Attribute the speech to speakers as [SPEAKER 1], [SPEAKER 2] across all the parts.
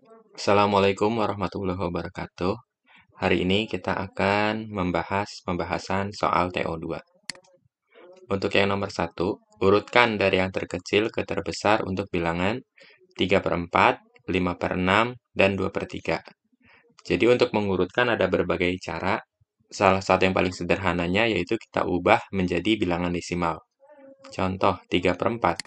[SPEAKER 1] Assalamualaikum warahmatullahi wabarakatuh. Hari ini kita akan membahas pembahasan soal TO2. Untuk yang nomor 1, urutkan dari yang terkecil ke terbesar untuk bilangan 3/4, 5/6, dan 2/3. Jadi untuk mengurutkan ada berbagai cara. Salah satu yang paling sederhananya yaitu kita ubah menjadi bilangan desimal. Contoh 3/4.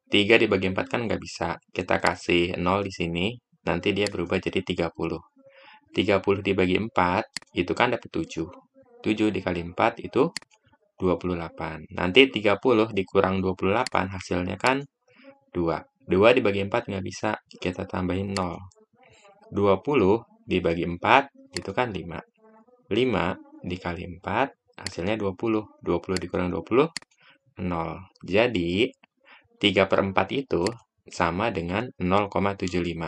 [SPEAKER 1] 3 dibagi 4 kan nggak bisa. Kita kasih 0 di sini, nanti dia berubah jadi 30. 30 dibagi 4, itu kan dapat 7. 7 dikali 4 itu 28. Nanti 30 dikurang 28, hasilnya kan 2. 2 dibagi 4 nggak bisa, kita tambahin 0. 20 dibagi 4, itu kan 5. 5 dikali 4, hasilnya 20. 20 dikurang 20, 0. Jadi, 3/4 itu sama dengan 0,75.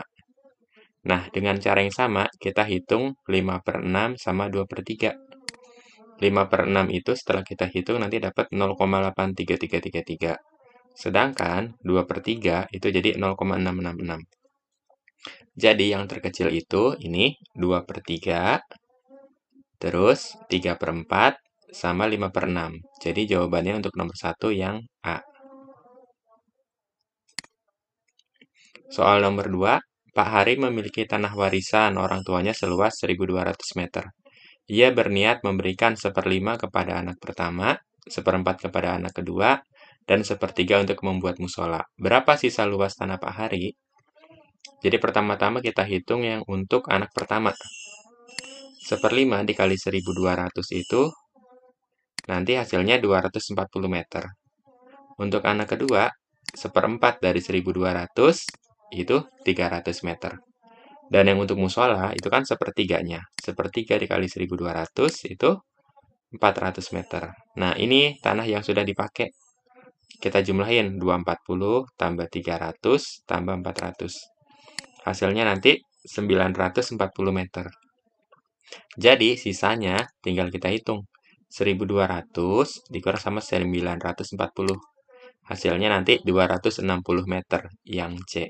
[SPEAKER 1] Nah, dengan cara yang sama, kita hitung 5/6 sama 2/3. 5/6 itu setelah kita hitung nanti dapat 0,83333. Sedangkan 2/3 itu jadi 0,666. Jadi yang terkecil itu ini 2/3, terus 3/4 sama 5/6. Jadi jawabannya untuk nomor 1 yang A. Soal nomor 2, Pak Hari memiliki tanah warisan orang tuanya seluas 1.200 meter. Ia berniat memberikan 1/5 kepada anak pertama, 1/4 kepada anak kedua, dan 1/3 untuk membuat musola. Berapa sisa luas tanah Pak Hari? Jadi pertama-tama kita hitung yang untuk anak pertama. 1/5 dikali 1.200 itu nanti hasilnya 240 meter. Untuk anak kedua, 1/4 dari 1.200 itu 300 meter. Dan yang untuk musola itu kan 1/3-nya. 1/3 dikali 1.200 itu 400 meter. Nah, ini tanah yang sudah dipakai. Kita jumlahin 240 tambah 300 tambah 400. Hasilnya nanti 940 meter. Jadi, sisanya tinggal kita hitung. 1.200 dikurang sama 940. Hasilnya nanti 260 meter yang C.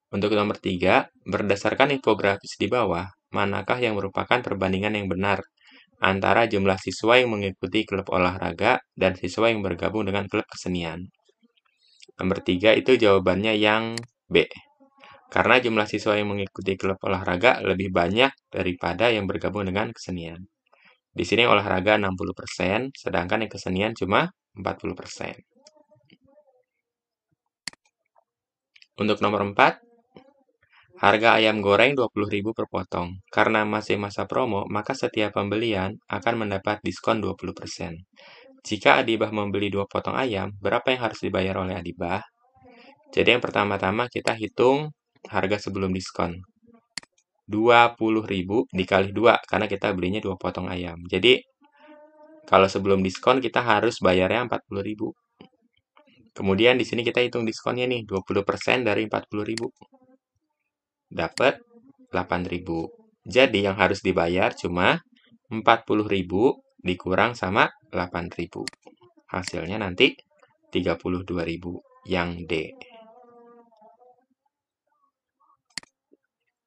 [SPEAKER 1] Untuk nomor 3, berdasarkan infografis di bawah, manakah yang merupakan perbandingan yang benar antara jumlah siswa yang mengikuti klub olahraga dan siswa yang bergabung dengan klub kesenian? Nomor 3 itu jawabannya yang B. Karena jumlah siswa yang mengikuti klub olahraga lebih banyak daripada yang bergabung dengan kesenian. Di sini olahraga 60%, sedangkan yang kesenian cuma 40%. Untuk nomor 4, harga ayam goreng 20.000 per potong. Karena masih masa promo, maka setiap pembelian akan mendapat diskon 20%. Jika Adibah membeli 2 potong ayam, berapa yang harus dibayar oleh Adibah? Jadi yang pertama-tama kita hitung harga sebelum diskon. 20.000 dikali 2, karena kita belinya 2 potong ayam. Jadi, kalau sebelum diskon kita harus bayarnya 40.000. Kemudian di sini kita hitung diskonnya nih, 20% dari 40.000. Dapat 8.000. Jadi yang harus dibayar cuma 40.000 dikurang sama 8.000. Hasilnya nanti 32.000 yang D.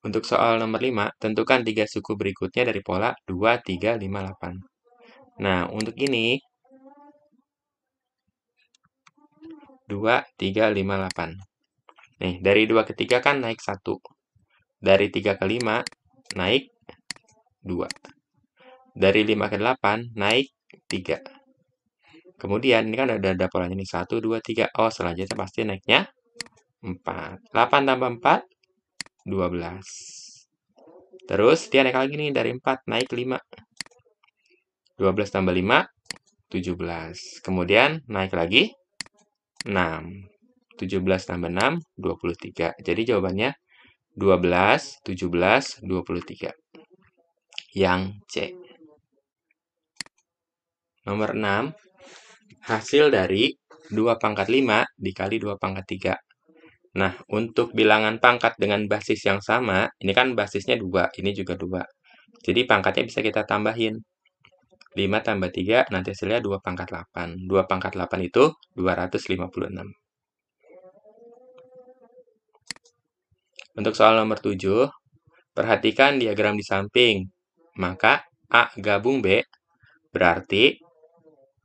[SPEAKER 1] Untuk soal nomor 5, tentukan 3 suku berikutnya dari pola 2, 3, 5, 8. Nah, untuk ini 2, 3, 5, 8. Nih, dari 2 ke 3 kan naik 1. Dari 3 ke 5 naik 2. Dari 5 ke 8 naik 3. Kemudian ini kan ada polanya nih 1, 2, 3. Oh, selanjutnya pasti naiknya 4. 8 tambah 4, 12. Terus dia naik lagi nih dari 4 naik 5. 12 tambah 5, 17. Kemudian naik lagi 6. 17 tambah 6, 23. Jadi jawabannya 12, 17, 23. Yang C. Nomor 6, hasil dari 2 pangkat 5 dikali 2 pangkat 3. Nah, untuk bilangan pangkat dengan basis yang sama, ini kan basisnya 2, ini juga 2. Jadi pangkatnya bisa kita tambahin. 5 tambah 3, nanti hasilnya 2 pangkat 8. 2 pangkat 8 itu 256. Untuk soal nomor 7, perhatikan diagram di samping. Maka A gabung B berarti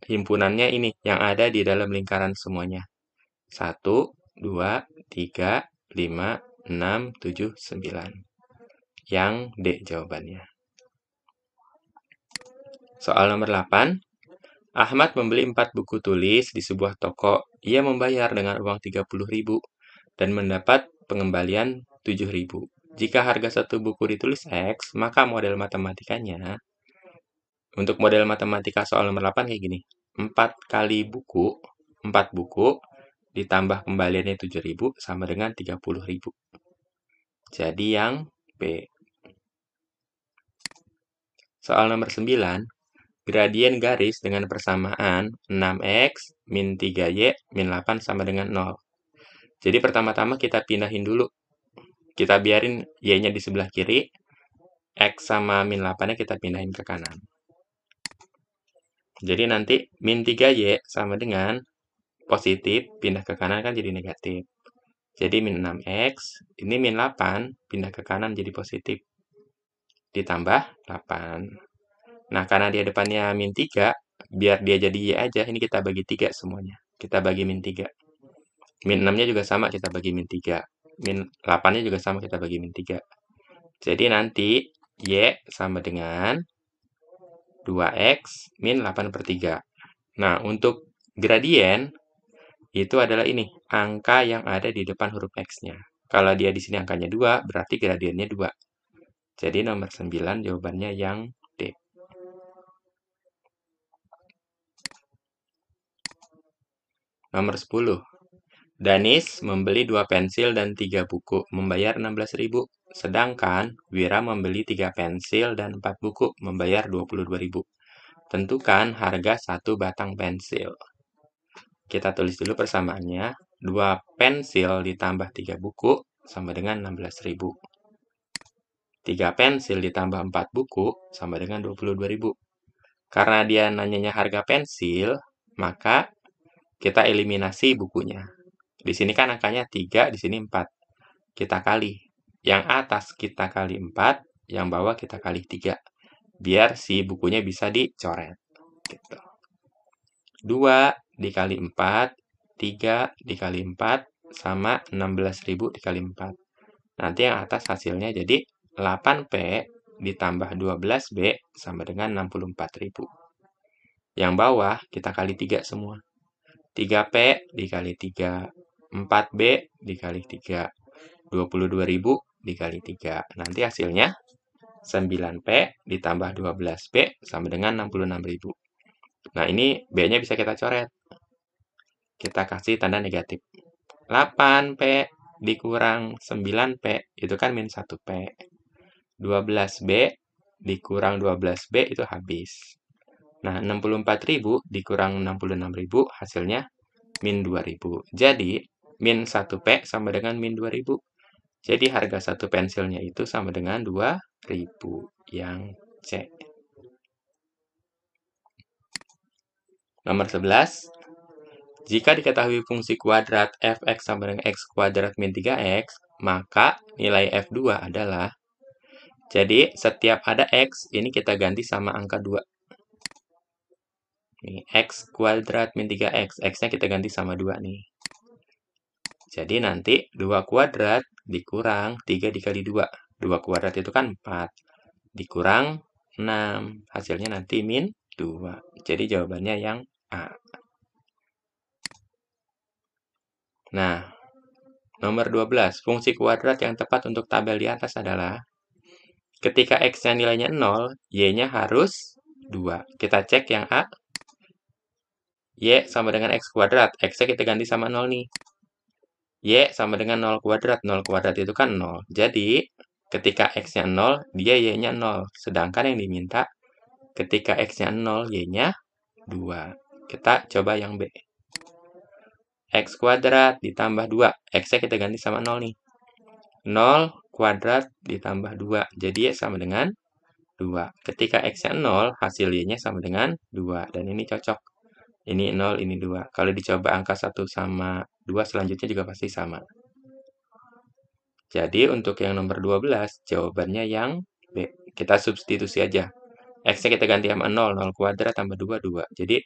[SPEAKER 1] himpunannya ini yang ada di dalam lingkaran semuanya. 1, 2, 3, 5, 6, 7, 9. Yang D jawabannya. Soal nomor 8. Ahmad membeli 4 buku tulis di sebuah toko. Ia membayar dengan uang 30.000 dan mendapat pengembalian 7.000. Jika harga satu buku ditulis X, maka model matematikanya, untuk model matematika soal nomor 8 kayak gini. 4 kali buku, 4 buku, ditambah kembaliannya 7.000 sama dengan 30.000. Jadi yang B. Soal nomor 9. Gradien garis dengan persamaan 6X min 3Y min 8 sama dengan 0. Jadi pertama-tama kita pindahin dulu. Kita biarin Y-nya di sebelah kiri. X sama min 8-nya kita pindahin ke kanan. Jadi nanti min 3Y sama dengan positif, pindah ke kanan kan jadi negatif. Jadi min 6X, ini min 8, pindah ke kanan jadi positif. Ditambah 8. Nah, karena dia depannya min 3, biar dia jadi Y aja, ini kita bagi 3 semuanya. Kita bagi min 3. Min 6-nya juga sama, kita bagi min 3. Min 8-nya juga sama, kita bagi min 3. Jadi nanti Y sama dengan 2X min 8/3. Nah, untuk gradien, itu adalah ini, angka yang ada di depan huruf X-nya. Kalau dia di sini angkanya 2, berarti gradiennya 2. Jadi nomor 9 jawabannya yang D. Nomor 10. Danis membeli 2 pensil dan 3 buku, membayar 16.000. Sedangkan Wira membeli 3 pensil dan 4 buku, membayar 22.000. Tentukan harga 1 batang pensil. Kita tulis dulu persamaannya. 2 pensil ditambah 3 buku sama dengan 16.000. 3 pensil ditambah 4 buku sama dengan 22.000. Karena dia nanyanya harga pensil, maka kita eliminasi bukunya. Di sini kan angkanya 3, di sini 4. Kita kali. Yang atas kita kali 4, yang bawah kita kali 3. Biar si bukunya bisa dicoret. Gitu. 2 dikali 4, 3 dikali 4, sama 16.000 dikali 4. Nanti yang atas hasilnya jadi 8P ditambah 12B sama dengan 64.000. Yang bawah kita kali 3 semua. 3P dikali 3, 4B dikali 3, 22.000 dikali 3. Nanti hasilnya 9P ditambah 12B sama dengan 66.000. Nah, ini B-nya bisa kita coret. Kita kasih tanda negatif. 8P dikurang 9P, itu kan min 1P. 12B dikurang 12B itu habis. Nah, 64.000 dikurang 66.000 hasilnya min 2.000. Jadi, min 1P sama dengan min 2.000. Jadi, harga satu pensilnya itu sama dengan 2.000. Yang C. Nomor 11. Jika diketahui fungsi kuadrat fx sama dengan x kuadrat min 3x, maka nilai f2 adalah, jadi setiap ada x, ini kita ganti sama angka 2. Nih, x kuadrat min 3x, x-nya kita ganti sama 2 nih. Jadi nanti 2 kuadrat dikurang 3 dikali 2. 2 kuadrat itu kan 4. Dikurang 6. Hasilnya nanti min 2. Jadi jawabannya yang A. Nah, nomor 12. Fungsi kuadrat yang tepat untuk tabel di atas adalah ketika x-nya nilainya 0, y-nya harus 2. Kita cek yang A. Y sama dengan x kuadrat. X-nya kita ganti sama 0 nih. Y sama dengan 0 kuadrat. 0 kuadrat itu kan 0. Jadi, ketika x-nya 0, dia y-nya 0. Sedangkan yang diminta, ketika x-nya 0, y-nya 2. Kita coba yang B. X kuadrat ditambah 2. X-nya kita ganti sama 0 nih. 0 kuadrat ditambah 2. Jadi, y sama dengan 2. Ketika x-nya 0, hasil y-nya sama dengan 2. Dan ini cocok. Ini 0, ini 2. Kalau dicoba angka 1 sama 2, selanjutnya juga pasti sama. Jadi untuk yang nomor 12, jawabannya yang B. Kita substitusi aja. X-nya kita ganti sama 0, 0 kuadrat tambah 2, 2. Jadi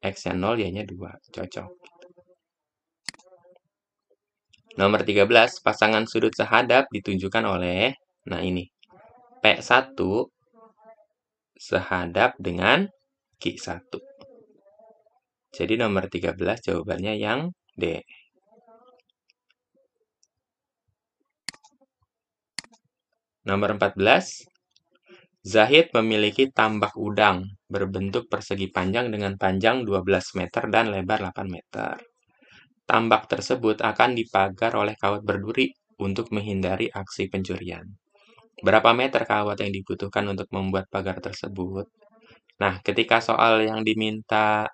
[SPEAKER 1] X-nya 0, Y-nya 2. Cocok. Nomor 13, pasangan sudut sehadap ditunjukkan oleh, nah ini, P1 sehadap dengan Q1. Jadi nomor 13 jawabannya yang D. Nomor 14, Zahid memiliki tambak udang berbentuk persegi panjang dengan panjang 12 meter dan lebar 8 meter. Tambak tersebut akan dipagar oleh kawat berduri untuk menghindari aksi pencurian. Berapa meter kawat yang dibutuhkan untuk membuat pagar tersebut? Nah, ketika soal yang diminta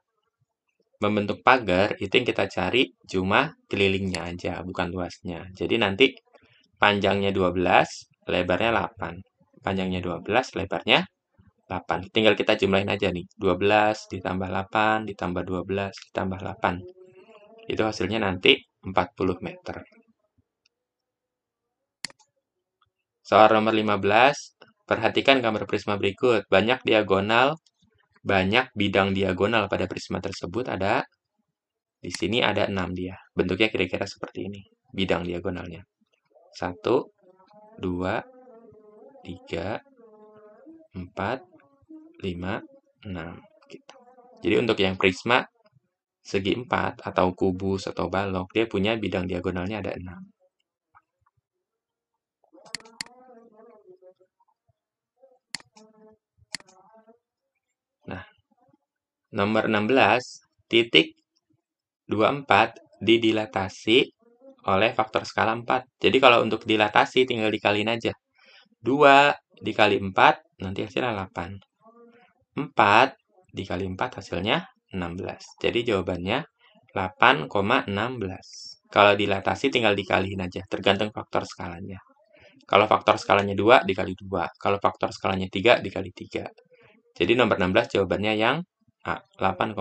[SPEAKER 1] membentuk pagar, itu yang kita cari cuma kelilingnya aja, bukan luasnya. Jadi nanti panjangnya 12, lebarnya 8. Panjangnya 12, lebarnya 8. Tinggal kita jumlahin aja nih. 12 ditambah 8, ditambah 12, ditambah 8. Itu hasilnya nanti 40 meter. Soal nomor 15, perhatikan gambar prisma berikut. Banyak bidang diagonal pada prisma tersebut ada, di sini ada 6 dia. Bentuknya kira-kira seperti ini, bidang diagonalnya. 1, 2, 3, 4, 5, 6. Gitu. Jadi untuk yang prisma segi 4 atau kubus atau balok, dia punya bidang diagonalnya ada 6. Nah, nomor 16, titik 24 didilatasi oleh faktor skala 4. Jadi kalau untuk dilatasi tinggal dikaliin aja. 2 dikali 4, nanti hasilnya 8. 4 dikali 4 hasilnya 16. Jadi jawabannya 8,16. Kalau dilatasi tinggal dikaliin aja, tergantung faktor skalanya. Kalau faktor skalanya 2 dikali 2. Kalau faktor skalanya 3 dikali 3. Jadi nomor 16 jawabannya yang A, 8,16.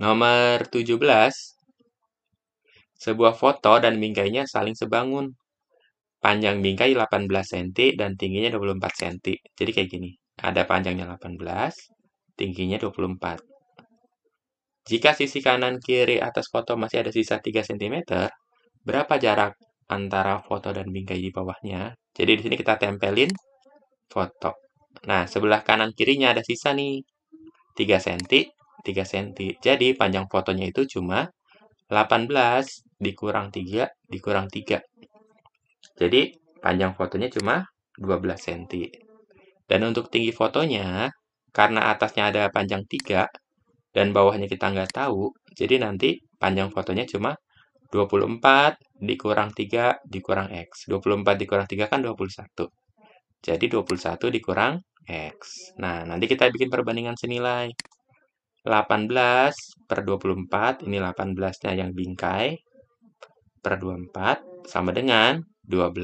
[SPEAKER 1] Nomor 17, sebuah foto dan bingkainya saling sebangun. Panjang bingkai 18 cm dan tingginya 24 cm. Jadi kayak gini. Ada panjangnya 18, tingginya 24. Jika sisi kanan kiri atas foto masih ada sisa 3 cm, berapa jarak antara foto dan bingkai di bawahnya? Jadi di sini kita tempelin foto. Nah, sebelah kanan kirinya ada sisa nih. 3 cm, 3 cm. Jadi panjang fotonya itu cuma 18 dikurang 3 dikurang 3. Jadi panjang fotonya cuma 12 cm. Dan untuk tinggi fotonya, karena atasnya ada panjang 3 dan bawahnya kita nggak tahu, jadi nanti panjang fotonya cuma 24 dikurang 3 dikurang X. 24 dikurang 3 kan 21. Jadi 21 dikurang X. Nah, nanti kita bikin perbandingan senilai. 18 per 24, ini 18-nya yang bingkai, per 24, sama dengan 12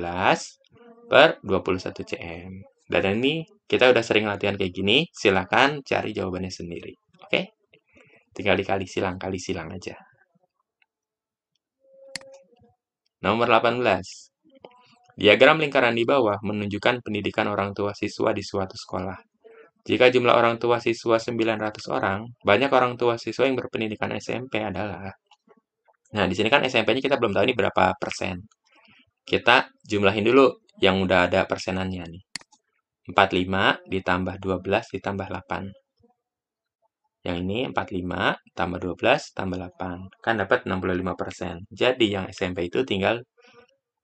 [SPEAKER 1] per 21 cm. Dan ini kita udah sering latihan kayak gini, silakan cari jawabannya sendiri. Oke? Tinggal dikali silang, kali silang aja. Nomor 18. Diagram lingkaran di bawah menunjukkan pendidikan orang tua siswa di suatu sekolah. Jika jumlah orang tua siswa 900 orang, banyak orang tua siswa yang berpendidikan SMP adalah. Nah, di sini kan SMP-nya kita belum tahu ini berapa persen. Kita jumlahin dulu yang udah ada persenannya nih. 45 ditambah 12 ditambah 8. Yang ini 45 tambah 12 tambah 8. Kan dapat 65%. Jadi yang SMP itu tinggal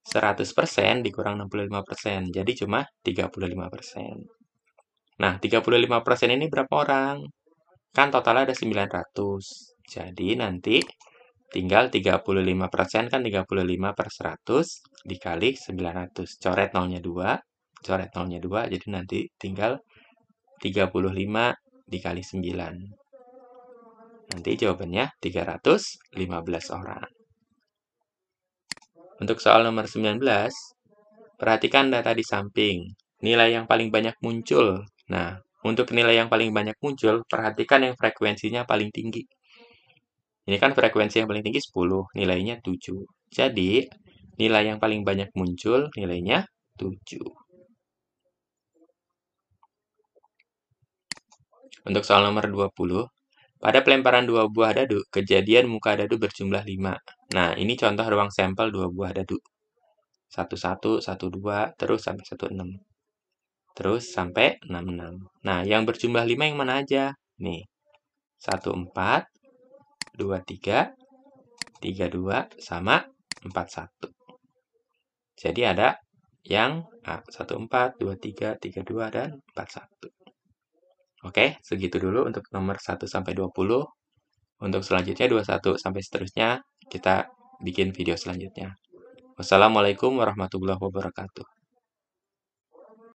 [SPEAKER 1] 100% dikurang 65%. Jadi cuma 35%. Nah, 35% ini berapa orang? Kan totalnya ada 900. Jadi nanti tinggal 35%, kan 35 per 100 dikali 900. Coret nolnya 2. Coret nolnya 2. Jadi nanti tinggal 35 dikali 9. Nanti jawabannya 315 orang. Untuk soal nomor 19, perhatikan data di samping. Nilai yang paling banyak muncul. Nah, untuk nilai yang paling banyak muncul, perhatikan yang frekuensinya paling tinggi. Ini kan frekuensi yang paling tinggi 10, nilainya 7. Jadi, nilai yang paling banyak muncul nilainya 7. Untuk soal nomor 20, pada pelemparan 2 buah dadu, kejadian muka dadu berjumlah 5. Nah, ini contoh ruang sampel 2 buah dadu. 11, 12, terus sampai 16. Terus sampai 66. Nah, yang berjumlah 5 yang mana aja? Nih, 14, 23, 32, sama 41. Jadi ada yang 14, 23, 32, dan 41. Oke, segitu dulu untuk nomor 1 sampai 20. Untuk selanjutnya 21 sampai seterusnya kita bikin video selanjutnya. Wassalamualaikum warahmatullahi wabarakatuh.